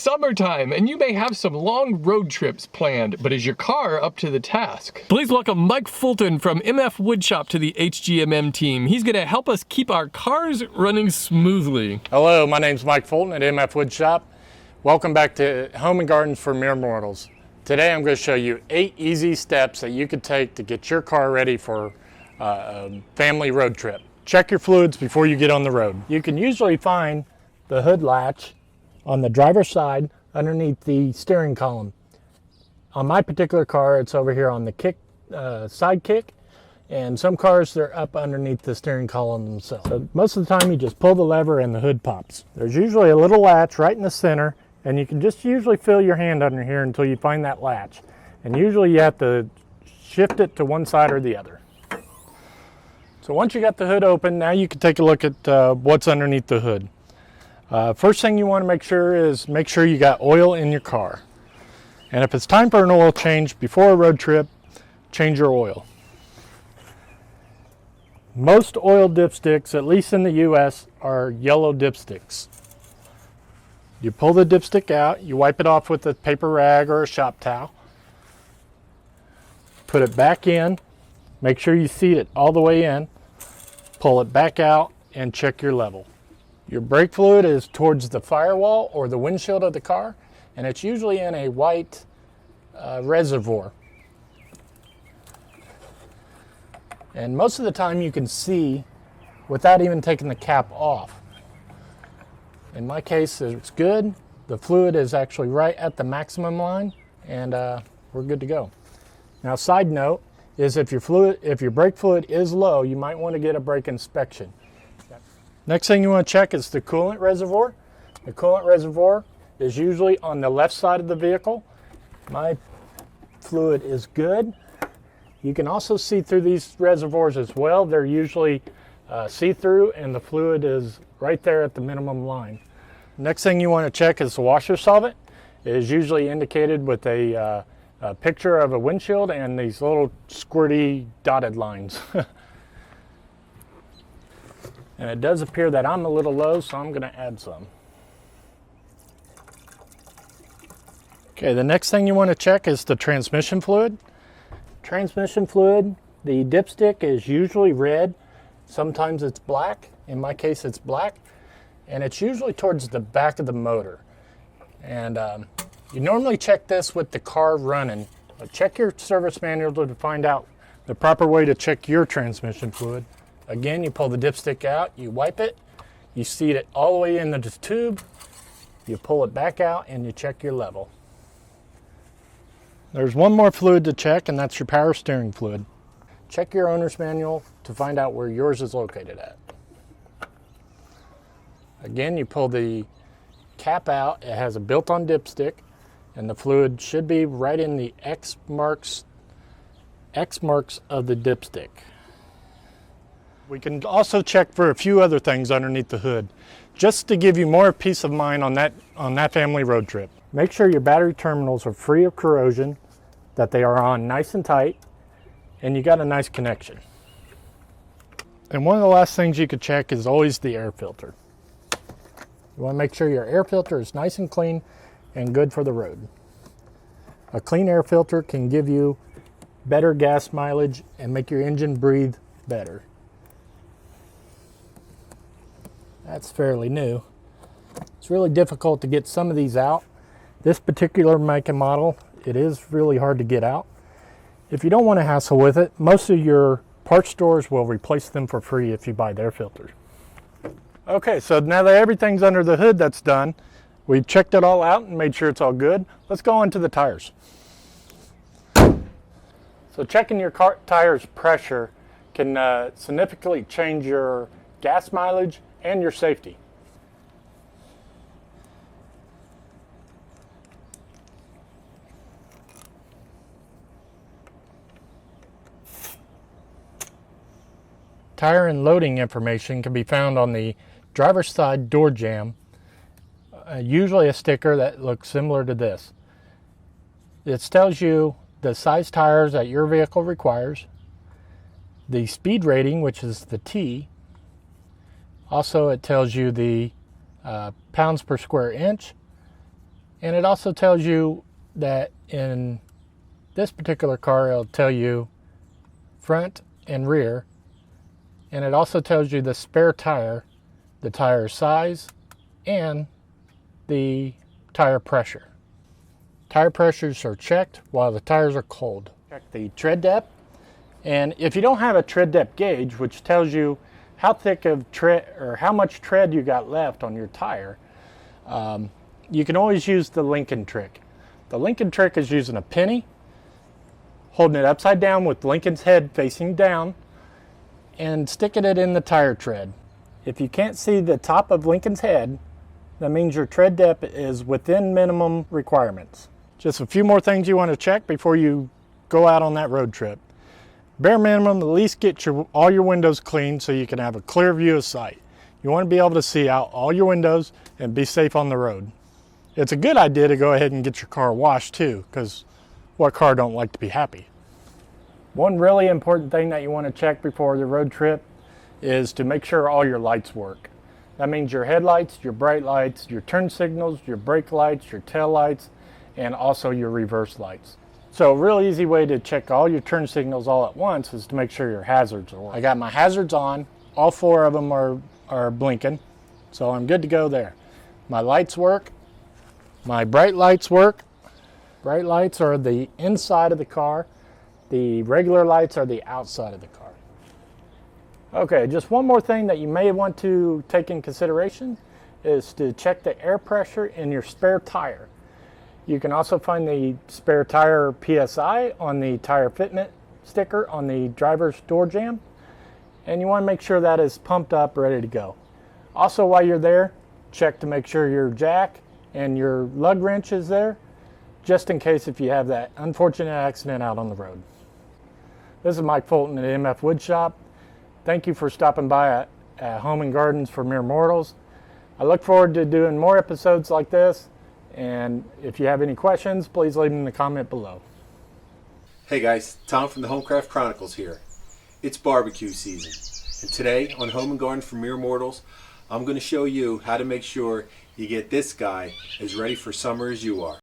summertime, and you may have some long road trips planned, but is your car up to the task? Please welcome Mike Fulton from MF Woodshop to the HGMM team. He's gonna help us keep our cars running smoothly. Hello, my name's Mike Fulton at MF Woodshop. Welcome back to Home and Gardens for Mere Mortals. Today I'm going to show you 8 easy steps that you could take to get your car ready for a family road trip. Check your fluids before you get on the road. You can usually find the hood latch on the driver's side underneath the steering column. On my particular car, it's over here on the side kick, and some cars they're up underneath the steering column themselves. So most of the time you just pull the lever and the hood pops. There's usually a little latch right in the center, and you can just usually feel your hand under here until you find that latch. And usually you have to shift it to one side or the other. So once you got the hood open, now you can take a look at what's underneath the hood. First thing you want to make sure you got oil in your car. And if it's time for an oil change before a road trip, change your oil. Most oil dipsticks, at least in the US, are yellow dipsticks. You pull the dipstick out, you wipe it off with a paper rag or a shop towel, put it back in, make sure you seat it all the way in, pull it back out, and check your level. Your brake fluid is towards the firewall or the windshield of the car, and it's usually in a white reservoir. And most of the time you can see without even taking the cap off. In my case, it's good. The fluid is actually right at the maximum line, and we're good to go. Now, side note is if your brake fluid is low, you might want to get a brake inspection. Next thing you want to check is the coolant reservoir. The coolant reservoir is usually on the left side of the vehicle. My fluid is good. You can also see through these reservoirs as well. They're usually see-through, and the fluid is right there at the minimum line. Next thing you want to check is the washer solvent. It is usually indicated with a picture of a windshield and these little squirty dotted lines. And it does appear that I'm a little low, so I'm going to add some. Okay, the next thing you want to check is the transmission fluid. Transmission fluid, the dipstick is usually red. Sometimes it's black. In my case, it's black. And it's usually towards the back of the motor. And you normally check this with the car running. But check your service manual to find out the proper way to check your transmission fluid. Again, you pull the dipstick out, you wipe it, you seat it all the way into the tube, you pull it back out, and you check your level. There's one more fluid to check, and that's your power steering fluid. Check your owner's manual to find out where yours is located at. Again, you pull the cap out, it has a built-on dipstick, and the fluid should be right in the X marks of the dipstick. We can also check for a few other things underneath the hood, just to give you more peace of mind on that family road trip. Make sure your battery terminals are free of corrosion, that they are on nice and tight, and you got a nice connection. And one of the last things you could check is always the air filter. You want to make sure your air filter is nice and clean and good for the road. A clean air filter can give you better gas mileage and make your engine breathe better. That's fairly new. It's really difficult to get some of these out. This particular make and model, it is really hard to get out. If you don't want to hassle with it, most of your parts stores will replace them for free if you buy their filters. Okay, so now that everything's under the hood that's done, we've checked it all out and made sure it's all good. Let's go on to the tires. So checking your car tires pressure can significantly change your gas mileage and your safety. Tire and loading information can be found on the driver's side door jamb, usually a sticker that looks similar to this. It tells you the size tires that your vehicle requires, the speed rating, which is the T. Also, it tells you the pounds per square inch, And it also tells you that in this particular car, it'll tell you front and rear. And it also tells you the spare tire, the tire size, and the tire pressure. Tire pressures are checked while the tires are cold. Check the tread depth. And if you don't have a tread depth gauge, which tells you how thick of tread or how much tread you got left on your tire, you can always use the Lincoln trick. The Lincoln trick is using a penny, holding it upside down with Lincoln's head facing down, and sticking it in the tire tread. If you can't see the top of Lincoln's head, that means your tread depth is within minimum requirements. Just a few more things you want to check before you go out on that road trip. Bare minimum, at least get all your windows clean so you can have a clear view of sight. You want to be able to see out all your windows and be safe on the road. It's a good idea to go ahead and get your car washed too, because what car don't like to be happy? One really important thing that you want to check before the road trip is to make sure all your lights work. That means your headlights, your bright lights, your turn signals, your brake lights, your tail lights, and also your reverse lights. So a real easy way to check all your turn signals all at once is to make sure your hazards are working. I got my hazards on. All 4 of them are blinking, so I'm good to go there. My lights work. My bright lights work. Bright lights are the inside of the car. The regular lights are the outside of the car. Okay, just one more thing that you may want to take in consideration is to check the air pressure in your spare tire. You can also find the spare tire PSI on the tire fitment sticker on the driver's door jamb, and you want to make sure that is pumped up, ready to go. Also, while you're there, check to make sure your jack and your lug wrench is there, just in case if you have that unfortunate accident out on the road. This is Mike Fulton at MF Woodshop. Thank you for stopping by at Home and Gardens for Mere Mortals. I look forward to doing more episodes like this, and if you have any questions, please leave them in the comment below. Hey guys, Tom from the Homecraft Chronicles here. It's barbecue season, and today on Home and Garden for Mere Mortals, I'm going to show you how to make sure you get this guy as ready for summer as you are.